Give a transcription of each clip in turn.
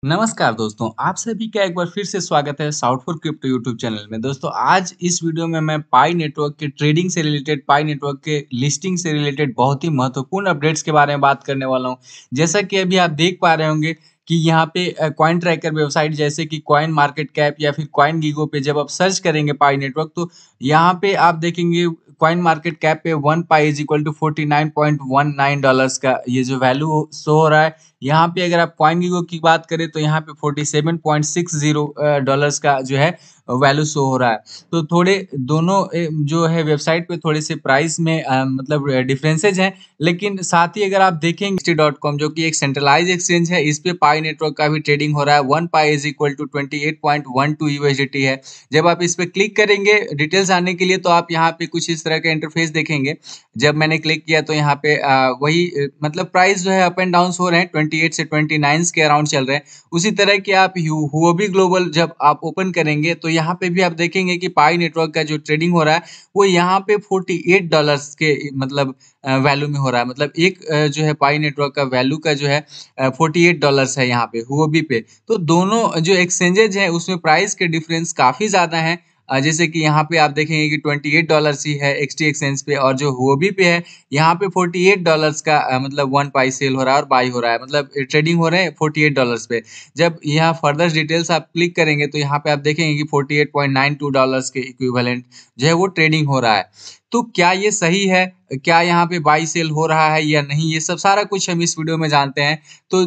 नमस्कार दोस्तों, आप सभी का एक बार फिर से स्वागत है south for crypto YouTube channel में। दोस्तों आज इस वीडियो में मैं पाई नेटवर्क के ट्रेडिंग से रिलेटेड, पाई नेटवर्क के लिस्टिंग से रिलेटेड बहुत ही महत्वपूर्ण अपडेट्स के बारे में बात करने वाला हूं। जैसा कि अभी आप देख पा रहे होंगे कि यहाँ पे कॉइन ट्रैकर वेबसाइट जैसे कि कॉइन मार्केट कैप या फिर कॉइन गीगो पे जब आप सर्च करेंगे पाई नेटवर्क, तो यहाँ पे आप देखेंगे कॉइन मार्केट कैप पे 1 पाई इज इक्वल टू $49.19 का ये जो वैल्यू शो हो रहा है। यहाँ पे अगर आप कॉइन गीगो की बात करें तो यहाँ पे $47.60 का जो है वैल्यू शो हो रहा है। तो थोड़े दोनों जो है वेबसाइट पे थोड़े से प्राइस में मतलब डिफरेंसेज हैं, लेकिन साथ ही अगर आप देखेंगे XT.com जो कि एक सेंट्रलाइज एक्सचेंज है, इस पे पाई नेटवर्क का भी ट्रेडिंग हो रहा है। 1 Pi is equal to 28.12 USDT है। जब आप इस पे क्लिक करेंगे डिटेल्स आने के लिए, तो आप यहाँ पे कुछ इस तरह का इंटरफेस देखेंगे। जब मैंने क्लिक किया तो यहाँ पे वही मतलब प्राइस जो है अप एंड डाउन हो रहे हैं, 28 से 29 के अराउंड चल रहे हैं। उसी तरह की आप हुओबी ग्लोबल जब आप ओपन करेंगे तो यहाँ पे भी आप देखेंगे कि पाई नेटवर्क का जो ट्रेडिंग हो रहा है वो यहाँ पे $48 के मतलब वैल्यू में हो रहा है। मतलब एक जो है पाई नेटवर्क का वैल्यू का जो है $48 है यहाँ पे हुओबी पे। तो दोनों जो एक्सचेंजेज है उसमें प्राइस के डिफरेंस काफी ज्यादा है। जैसे कि यहाँ पे आप देखेंगे कि $28 ही है एक्सटी एक्सचेंज पे, और जो हुओबी पे है यहाँ पे $48 का मतलब 1 पाई सेल हो रहा है और बाई हो रहा है, मतलब ट्रेडिंग हो रहे हैं $48 पे। जब यहाँ फर्दर डिटेल्स आप क्लिक करेंगे तो यहाँ पे आप देखेंगे कि $48.92 के इक्विवेलेंट जो है वो ट्रेडिंग हो रहा है। तो क्या ये सही है? क्या यहाँ पे बाई सेल हो रहा है या नहीं, ये सब सारा कुछ हम इस वीडियो में जानते हैं। तो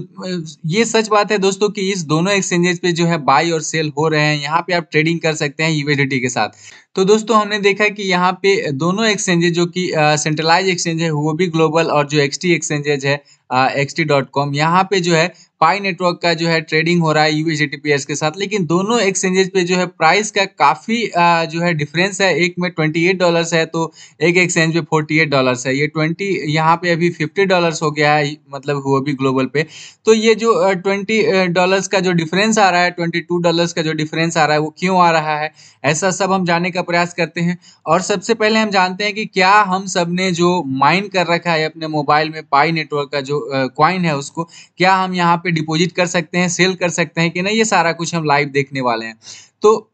ये सच बात है दोस्तों कि इस दोनों एक्सचेंजेस पे जो है बाई और सेल हो रहे हैं। यहाँ पे आप ट्रेडिंग कर सकते हैं यूएसडीटी के साथ। तो दोस्तों हमने देखा कि यहाँ पे दोनों एक्सचेंजेज जो कि सेंट्रलाइज एक्सचेंज है हुओबी ग्लोबल और जो एक्सटी एक्सचेंजेज है XT.com, यहाँ पे जो है पाई नेटवर्क का जो है ट्रेडिंग हो रहा है यूएसडीटी पेयर्स के साथ। लेकिन दोनों एक्सचेंजेज पे जो है प्राइस का काफी जो है डिफरेंस है। एक में $28 है तो एक एक्सचेंज पे $48 है। ये 20 यहाँ पे अभी $50 हो गया है, मतलब हुओबी ग्लोबल पे। तो ये जो $20 का जो डिफरेंस आ रहा है, $22 का जो डिफरेंस आ रहा है, वो क्यों आ रहा है, ऐसा सब हम जानने का प्रयास करते हैं। और सबसे पहले हम जानते हैं कि क्या हम सब ने जो माइन कर रखा है अपने मोबाइल में पाई नेटवर्क का जो कॉइन है, उसको क्या हम यहाँ पे डिपॉजिट कर सकते हैं, सेल कर सकते हैं कि नहीं, ये सारा कुछ हम लाइव देखने वाले हैं। तो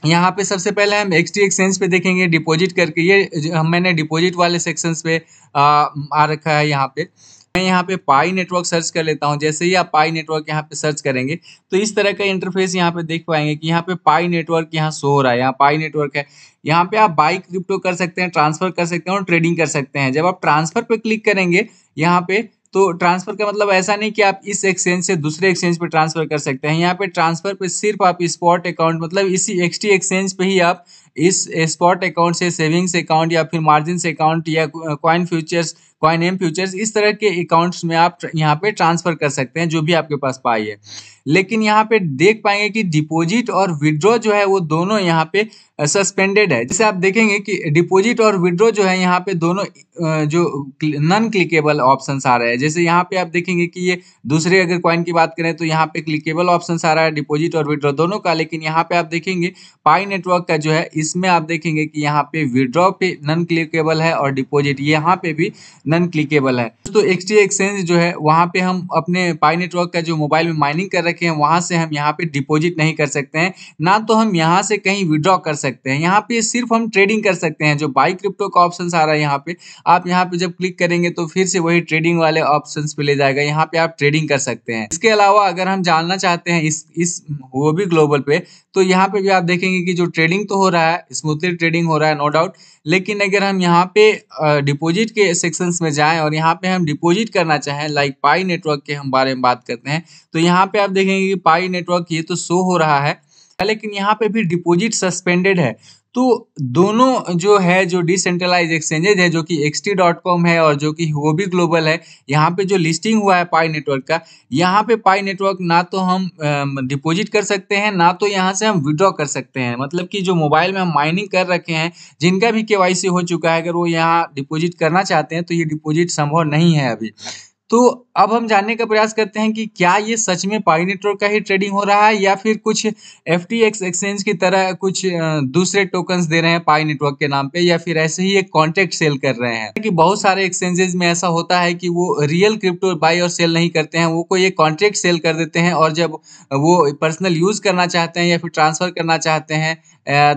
यहाँ पे सबसे पहले हम एक्सटी एक्सचेंज पे देखेंगे डिपॉजिट करके। मैंने डिपॉजिट वाले सेक्शंस पे आ रखा है यहाँ पे। मैं यहाँ पे पाई नेटवर्क सर्च कर लेता हूँ। जैसे ही आप पाई नेटवर्क यहाँ पे सर्च करेंगे तो इस तरह का इंटरफेस यहाँ पे देख पाएंगे कि यहाँ पे पाई नेटवर्क यहाँ शो हो रहा है। यहाँ पाई नेटवर्क है। यहाँ पे आप बाई क्रिप्टो कर सकते हैं, ट्रांसफर कर सकते हैं और ट्रेडिंग कर सकते हैं। जब आप ट्रांसफर पे क्लिक करेंगे यहाँ पे, तो ट्रांसफर का मतलब ऐसा नहीं कि आप इस एक्सचेंज से दूसरे एक्सचेंज पे ट्रांसफर कर सकते हैं। यहाँ पे ट्रांसफर पे सिर्फ आप स्पॉट अकाउंट, मतलब इसी एक्सटी एक्सचेंज पे ही आप इस स्पॉट अकाउंट से सेविंग्स अकाउंट या फिर मार्जिन अकाउंट या coin futures, coin M futures, इस तरह के अकाउंट्स में आप यहाँ पे ट्रांसफर कर सकते हैं जो भी आपके पास पाई है। लेकिन यहाँ पे देख पाएंगे कि डिपॉजिट और विड्रॉ जो है वो दोनों यहाँ पे सस्पेंडेड है। जैसे आप देखेंगे कि डिपॉजिट और विड्रॉ जो है यहाँ पे दोनों जो नॉन क्लिकेबल ऑप्शंस आ रहे हैं। जैसे यहाँ पे आप देखेंगे कि ये दूसरे अगर कॉइन की बात करें तो यहाँ पे क्लिकेबल ऑप्शंस आ रहा है डिपॉजिट और विड्रॉ दोनों का। लेकिन यहाँ पे आप देखेंगे पाई नेटवर्क का जो है, इसमें आप देखेंगे कि यहाँ पे विड्रॉ पे नॉन क्लिकेबल है और डिपॉजिट यहाँ पे भी नॉन क्लिकेबल है। दोस्तों एक्सटी एक्सचेंज जो है वहाँ पे हम अपने पाई नेटवर्क का जो मोबाइल में माइनिंग कर रखे हैं वहाँ से हम यहाँ पे डिपॉजिट नहीं कर सकते हैं, ना तो हम यहाँ से कहीं विड्रॉ कर सकते हैं। यहाँ पे सिर्फ हम ट्रेडिंग कर सकते हैं। जो बाई क्रिप्टो का ऑप्शन आ रहा है यहाँ पे, आप यहाँ पे जब क्लिक करेंगे तो फिर से वही ट्रेडिंग वाले ऑप्शंस पे ले जाएगा। यहाँ पे आप ट्रेडिंग कर सकते हैं। इसके अलावा अगर हम जानना चाहते हैं इस वो भी ग्लोबल पे, तो यहाँ पे भी आप देखेंगे कि जो ट्रेडिंग तो हो रहा है, स्मूथली ट्रेडिंग हो रहा है, नो डाउट। लेकिन अगर हम यहाँ पे डिपॉजिट के सेक्शंस में जाएं और यहाँ पे हम डिपॉजिट करना चाहें, लाइक पाई नेटवर्क के हम बारे में बात करते हैं, तो यहाँ पे आप देखेंगे कि पाई नेटवर्क ये तो शो हो रहा है, लेकिन यहाँ पे भी डिपॉजिट सस्पेंडेड है। तो दोनों जो है, जो डिसेंट्रलाइज एक्सचेंजेज है, जो कि XT.com है और जो कि हुओबी ग्लोबल है, यहाँ पे जो लिस्टिंग हुआ है पाई नेटवर्क का, यहाँ पे पाई नेटवर्क ना तो हम डिपॉजिट कर सकते हैं, ना तो यहाँ से हम विड्रॉ कर सकते हैं। मतलब कि जो मोबाइल में हम माइनिंग कर रखे हैं, जिनका भी केवाईसी हो चुका है, अगर वो यहाँ डिपॉजिट करना चाहते हैं तो ये डिपॉजिट संभव नहीं है अभी। तो अब हम जानने का प्रयास करते हैं कि क्या ये सच में पाई नेटवर्क का ही ट्रेडिंग हो रहा है या फिर कुछ एफटीएक्स एक्सचेंज की तरह कुछ दूसरे टोकन्स दे रहे हैं पाई नेटवर्क के नाम पे, या फिर ऐसे ही एक कॉन्ट्रैक्ट सेल कर रहे हैं। कि बहुत सारे एक्सचेंजेस में ऐसा होता है कि वो रियल क्रिप्टो बाई और सेल नहीं करते हैं, वो कोई एक कॉन्ट्रैक्ट सेल कर देते हैं, और जब वो पर्सनल यूज करना चाहते हैं या फिर ट्रांसफर करना चाहते हैं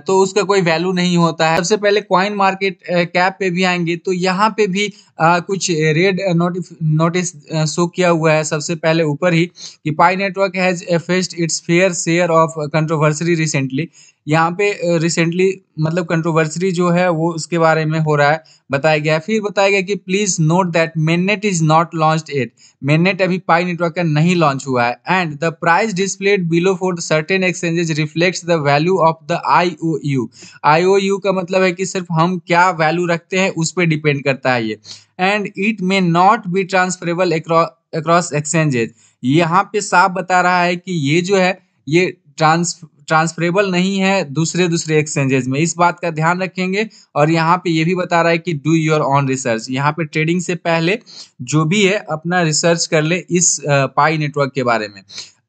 तो उसका कोई वैल्यू नहीं होता है। सबसे पहले कॉइन मार्केट कैप पे भी आएंगे तो यहाँ पे भी कुछ रेड नोटिस शो किया हुआ है सबसे पहले ऊपर ही, कि pi network has faced its fair share of controversy recently. यहाँ पे रिसेंटली मतलब कंट्रोवर्सी जो है वो उसके बारे में हो रहा है, बताया गया है। फिर बताया गया कि please note that mainnet is not launched it. Mainnet अभी पाई नेटवर्क का नहीं लॉन्च हुआ है। And the price displayed below for certain exchanges reflects the value of the IOU. IOU का मतलब है कि सिर्फ हम क्या वैल्यू रखते हैं उस पर डिपेंड करता है ये। And it may not be transferable across exchanges. यहाँ पे साफ बता रहा है कि ये जो है ये ट्रांसफरेबल नहीं है दूसरे दूसरे एक्सचेंजेस में, इस बात का ध्यान रखेंगे। और यहाँ पे ये भी बता रहा है कि डू योर ऑन रिसर्च। यहाँ पे ट्रेडिंग से पहले जो भी है अपना रिसर्च कर ले इस पाई नेटवर्क के बारे में।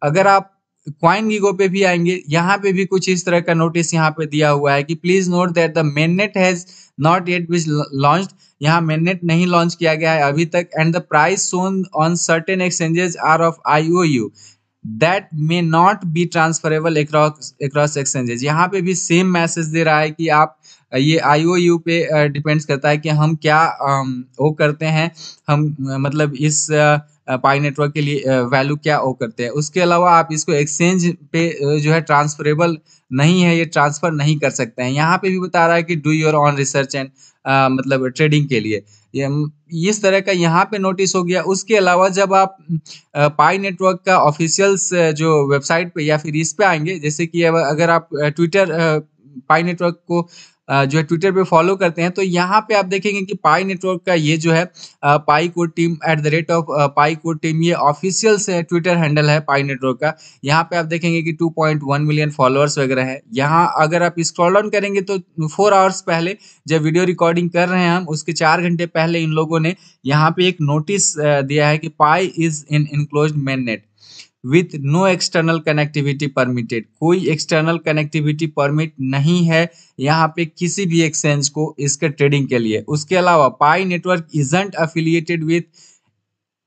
अगर आप क्वाइन गीगो पे भी आएंगे, यहाँ पे भी कुछ इस तरह का नोटिस यहाँ पे दिया हुआ है कि please note that the mainnet has not yet been launched. यहाँ मेननेट नहीं लॉन्च किया गया है अभी तक। And the price shown on certain exchanges are of IOU that may not be transferable across exchanges. यहाँ पे भी सेम मैसेज दे रहा है कि आप ये आईओयू पे डिपेंड्स करता है कि हम क्या वो करते हैं, हम मतलब इस पाई नेटवर्क के लिए वैल्यू क्या वो करते हैं। उसके अलावा आप इसको एक्सचेंज पे जो है ट्रांसफरेबल नहीं है, ये ट्रांसफर नहीं कर सकते हैं। यहाँ पे भी बता रहा है कि do your on research and मतलब ट्रेडिंग के लिए ये इस तरह का यहाँ पे नोटिस हो गया। उसके अलावा जब आप पाई नेटवर्क का ऑफिशियल्स जो वेबसाइट पे या फिर इस पे आएंगे, जैसे कि अगर आप ट्विटर पाई नेटवर्क को जो है ट्विटर पे फॉलो करते हैं, तो यहाँ पे आप देखेंगे कि पाई नेटवर्क का ये जो है पाई कोड टीम @, पाई कोड टीम, ये ऑफिशियल से ट्विटर हैंडल है पाई नेटवर्क का। यहाँ पे आप देखेंगे कि 2.1 मिलियन फॉलोअर्स वगैरह है। यहाँ अगर आप स्क्रॉल डाउन करेंगे तो 4 आवर्स पहले जब वीडियो रिकॉर्डिंग कर रहे हैं हम, उसके 4 घंटे पहले इन लोगों ने यहाँ पे एक नोटिस दिया है कि Pi is in enclosed mainnet with no external connectivity permitted. कोई एक्सटर्नल कनेक्टिविटी परमिट नहीं है यहाँ पे किसी भी एक्सचेंज को इसके ट्रेडिंग के लिए। उसके अलावा pi network isn't affiliated with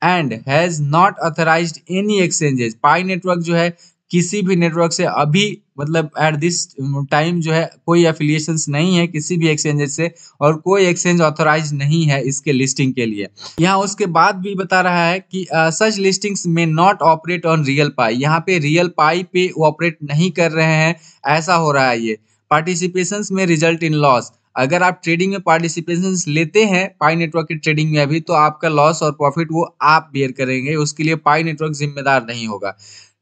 and has not authorized any exchanges. Pi network जो है किसी भी नेटवर्क से अभी मतलब एट दिस टाइम जो है कोई एफिलिएशंस नहीं है किसी भी एक्सचेंजेस से, और कोई एक्सचेंज ऑथराइज नहीं है इसके लिस्टिंग के लिए। यहाँ उसके बाद भी बता रहा है कि सच लिस्टिंग्स में नॉट ऑपरेट ऑन रियल पाई। यहाँ पे रियल पाई पे ऑपरेट नहीं कर रहे हैं, ऐसा हो रहा है ये। पार्टिसिपेशंस में रिजल्ट इन लॉस। अगर आप ट्रेडिंग में पार्टिसिपेशन लेते हैं पाई नेटवर्क की ट्रेडिंग में अभी, तो आपका लॉस और प्रॉफिट वो आप बेयर करेंगे, उसके लिए पाई नेटवर्क जिम्मेदार नहीं होगा।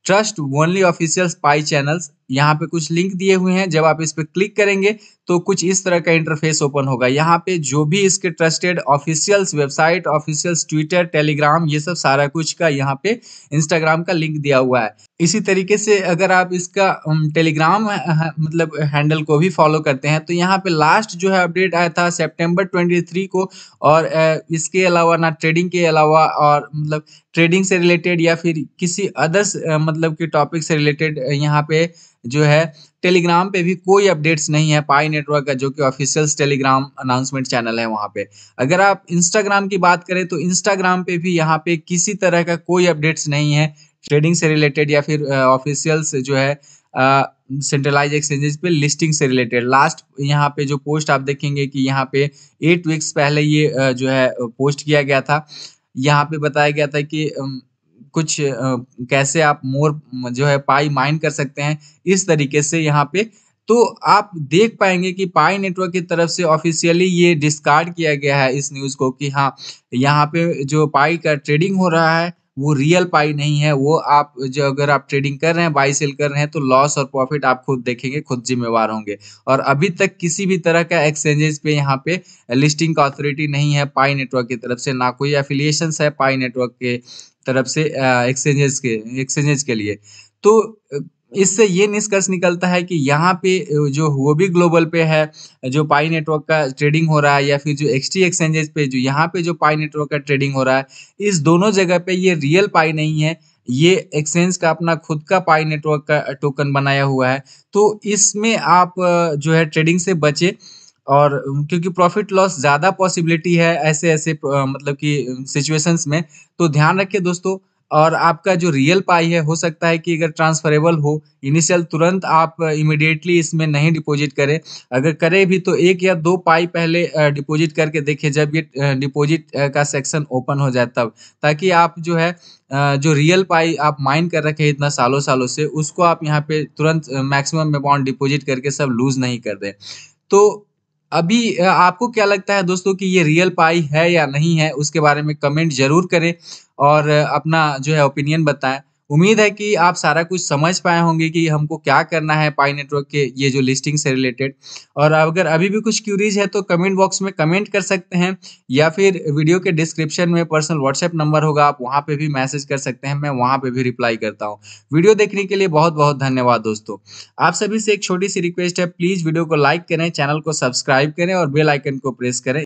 ट्रस्ट ओनली ऑफिशियल पाई चैनल्स। यहाँ पे कुछ लिंक दिए हुए हैं, जब आप इस पे क्लिक करेंगे तो कुछ इस तरह का इंटरफेस ओपन होगा। यहाँ पे जो भी इसके trusted officials website, officials Twitter, Telegram, ये सब सारा कुछ का यहाँ पे इंस्टाग्राम का लिंक दिया हुआ है। इसी तरीके से अगर आप इसका टेलीग्राम मतलब हैंडल को भी फॉलो करते हैं, तो यहाँ पे लास्ट जो है अपडेट आया था सितंबर 23 को। और इसके अलावा ना ट्रेडिंग के अलावा और मतलब ट्रेडिंग से रिलेटेड या फिर किसी अदर्स मतलब के टॉपिक से रिलेटेड यहाँ पे जो है टेलीग्राम पे भी कोई अपडेट्स नहीं है पाई नेटवर्क का, जो कि ऑफिशियल टेलीग्राम अनाउंसमेंट चैनल है वहाँ पे। अगर आप इंस्टाग्राम की बात करें तो इंस्टाग्राम पे भी यहाँ पे किसी तरह का कोई अपडेट्स नहीं है ट्रेडिंग से रिलेटेड या फिर ऑफिशियल से जो है सेंट्रलाइज एक्सचेंजेस पे लिस्टिंग से रिलेटेड। लास्ट यहाँ पे जो पोस्ट आप देखेंगे कि यहाँ पे 8 वीक्स पहले ये जो है पोस्ट किया गया था। यहाँ पे बताया गया था कि कुछ कैसे आप मोर जो है पाई माइन कर सकते हैं, इस तरीके से यहाँ पे। तो आप देख पाएंगे कि पाई नेटवर्क की तरफ से ऑफिशियली ये डिस्कार्ड किया गया है इस न्यूज़ को कि हाँ, यहाँ पे जो पाई का ट्रेडिंग हो रहा है वो रियल पाई नहीं है। वो आप जो अगर आप ट्रेडिंग कर रहे हैं, बाई सेल कर रहे हैं, तो लॉस और प्रॉफिट आप खुद देखेंगे, खुद जिम्मेवार होंगे। और अभी तक किसी भी तरह का एक्सचेंजेस पे यहाँ पे लिस्टिंग का अथॉरिटी नहीं है पाई नेटवर्क की तरफ से, ना कोई एफिलिएशंस है पाई नेटवर्क के तरफ से एक्सचेंजेस के लिए। तो इससे ये निष्कर्ष निकलता है कि यहाँ पे जो हुओबी ग्लोबल पे है, जो पाई नेटवर्क का ट्रेडिंग हो रहा है, या फिर जो एक्सटी एक्सचेंजेस पे जो यहाँ पे जो पाई नेटवर्क का ट्रेडिंग हो रहा है, इस दोनों जगह पे ये रियल पाई नहीं है, ये एक्सचेंज का अपना खुद का पाई नेटवर्क का टोकन बनाया हुआ है। तो इसमें आप जो है ट्रेडिंग से बचें, और क्योंकि प्रॉफिट लॉस ज़्यादा पॉसिबिलिटी है ऐसे-ऐसे मतलब कि सिचुएशंस में, तो ध्यान रखिए दोस्तों। और आपका जो रियल पाई है, हो सकता है कि अगर ट्रांसफरेबल हो, इनिशियल तुरंत आप इमीडिएटली इसमें नहीं डिपॉजिट करें। अगर करें भी तो 1 या 2 पाई पहले डिपॉजिट करके देखिए, जब ये डिपॉजिट का सेक्शन ओपन हो जाए तब। ताकि आप जो है जो रियल पाई आप माइन कर रखे हैं इतना सालों-सालों से, उसको आप यहाँ पे तुरंत मैक्सिमम अमाउंट डिपॉजिट करके सब लूज़ नहीं कर दें। तो अभी आपको क्या लगता है दोस्तों कि ये रियल पाई है या नहीं है? उसके बारे में कमेंट ज़रूर करें, और अपना जो है ओपिनियन बताएँ। उम्मीद है कि आप सारा कुछ समझ पाए होंगे कि हमको क्या करना है पाई नेटवर्क के ये जो लिस्टिंग से रिलेटेड। और अगर अभी भी कुछ क्यूरीज़ है तो कमेंट बॉक्स में कमेंट कर सकते हैं, या फिर वीडियो के डिस्क्रिप्शन में पर्सनल व्हाट्सएप नंबर होगा, आप वहाँ पे भी मैसेज कर सकते हैं, मैं वहाँ पे भी रिप्लाई करता हूँ। वीडियो देखने के लिए बहुत-बहुत धन्यवाद दोस्तों। आप सभी से एक छोटी-सी रिक्वेस्ट है, प्लीज़ वीडियो को लाइक करें, चैनल को सब्सक्राइब करें और बेल आइकन को प्रेस करें।